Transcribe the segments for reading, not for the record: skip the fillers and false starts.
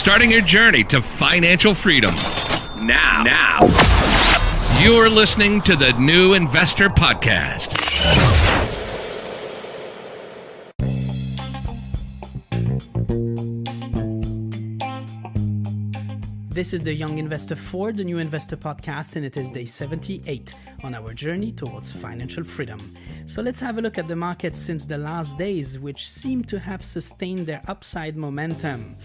starting your journey to financial freedom. Now, you're listening to the New Investor Podcast. This is the Young Investor for the New Investor Podcast, and it is day 78 on our journey towards financial freedom. So let's have a look at the market since the last days, which seem to have sustained their upside momentum,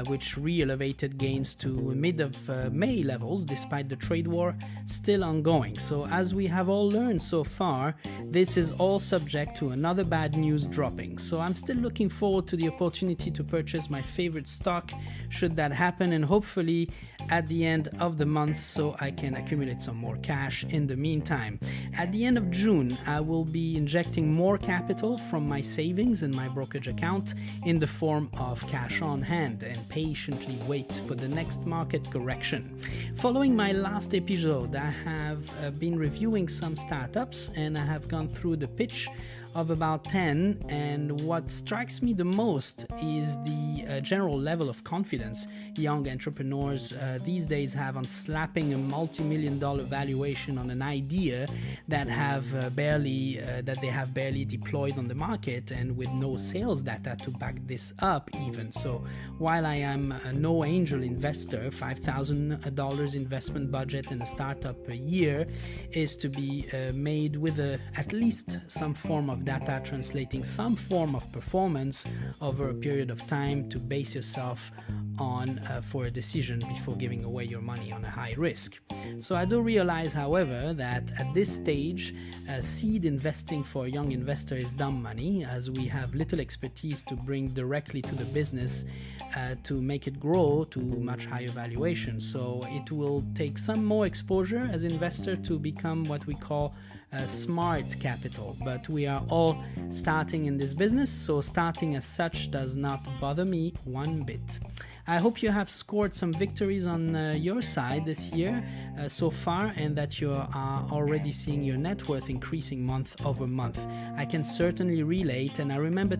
which re-elevated gains to mid of May levels despite the trade war still ongoing. So as we have all learned so far, this is all subject to another bad news dropping. So I'm still looking forward to the opportunity to purchase my favorite stock should that happen, and hopefully at the end of the month so I can accumulate some more cash in the meantime. At the end of June, I will be injecting more capital from my savings and my brokerage account in the form of cash on hand and patiently wait for the next market correction. Following my last episode, I have been reviewing some startups and I have gone through the pitch of about 10, and what strikes me the most is the general level of confidence young entrepreneurs these days have on slapping a multi-million-dollar valuation on an idea that they have barely deployed on the market, and with no sales data to back this up even. So while I am no angel investor, $5,000 investment budget in a startup per year is to be made with at least some form of data translating some form of performance over a period of time to base yourself on for a decision before giving away your money on a high risk. So I do realize, however, that at this stage, seed investing for a young investor is dumb money, as we have little expertise to bring directly to the business to make it grow to much higher valuation. So it will take some more exposure as investor to become what we call smart capital, but we are all starting in this business, so starting as such does not bother me one bit. I hope you have scored some victories on your side this year so far, and that you are already seeing your net worth increasing month over month. I can certainly relate, and I remember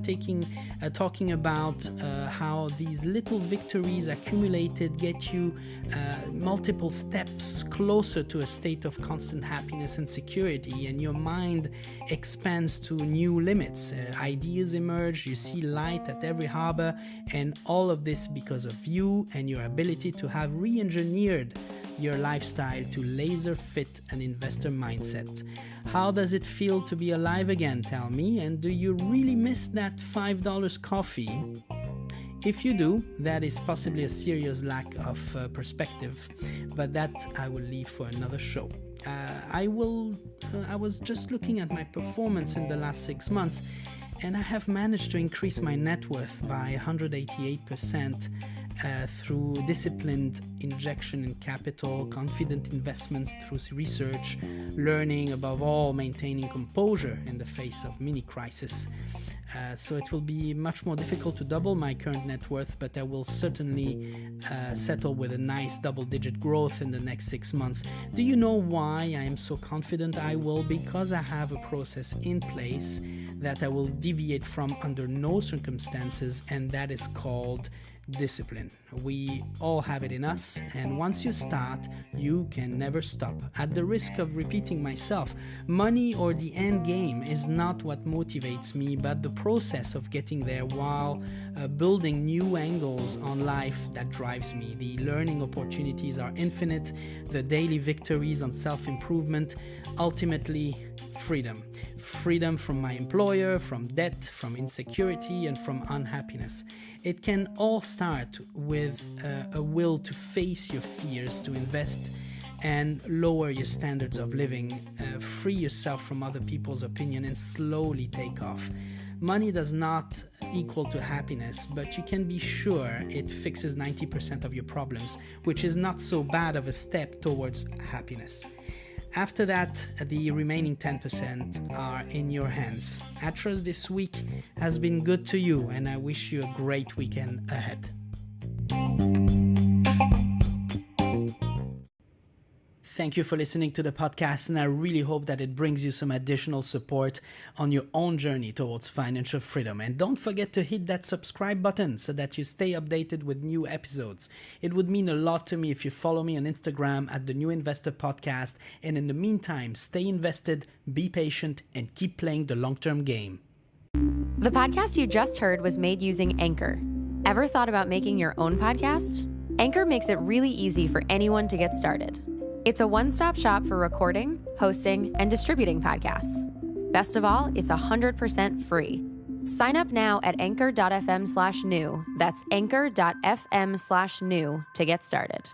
talking about how these little victories accumulated get you multiple steps closer to a state of constant happiness and security, and your mind expands to new limits. Ideas emerge, you see light at every harbor, and all of this because of you and your ability to have re-engineered your lifestyle to laser fit an investor mindset. How does it feel to be alive again, tell me? And do you really miss that $5 coffee? If you do, that is possibly a serious lack of perspective, but that I will leave for another show. I was just looking at my performance in the last 6 months, and I have managed to increase my net worth by 188% through disciplined injection in capital, confident investments through research, learning, above all, maintaining composure in the face of mini crisis. So it will be much more difficult to double my current net worth, but I will certainly settle with a nice double-digit growth in the next 6 months. Do you know why I am so confident I will? Because I have a process in place that I will deviate from under no circumstances, and that is called discipline. We all have it in us, and once you start, you can never stop. At the risk of repeating myself, money or the end game is not what motivates me, but the process of getting there while building new angles on life that drives me. The learning opportunities are infinite, the daily victories on self-improvement, ultimately freedom. Freedom from my employer, from debt, from insecurity, and from unhappiness. It can all start with a will to face your fears, to invest and lower your standards of living, free yourself from other people's opinion, and slowly take off. Money does not equal to happiness, but you can be sure it fixes 90% of your problems, which is not so bad of a step towards happiness. After that, the remaining 10% are in your hands. I trust this week has been good to you, and I wish you a great weekend ahead. Thank you for listening to the podcast, and I really hope that it brings you some additional support on your own journey towards financial freedom. And don't forget to hit that subscribe button so that you stay updated with new episodes. It would mean a lot to me if you follow me on Instagram at the New Investor Podcast. And in the meantime, stay invested, be patient, and keep playing the long-term game. The podcast you just heard was made using Anchor. Ever thought about making your own podcast? Anchor makes it really easy for anyone to get started. It's a one-stop shop for recording, hosting, and distributing podcasts. Best of all, it's 100% free. Sign up now at anchor.fm/new. That's anchor.fm/new to get started.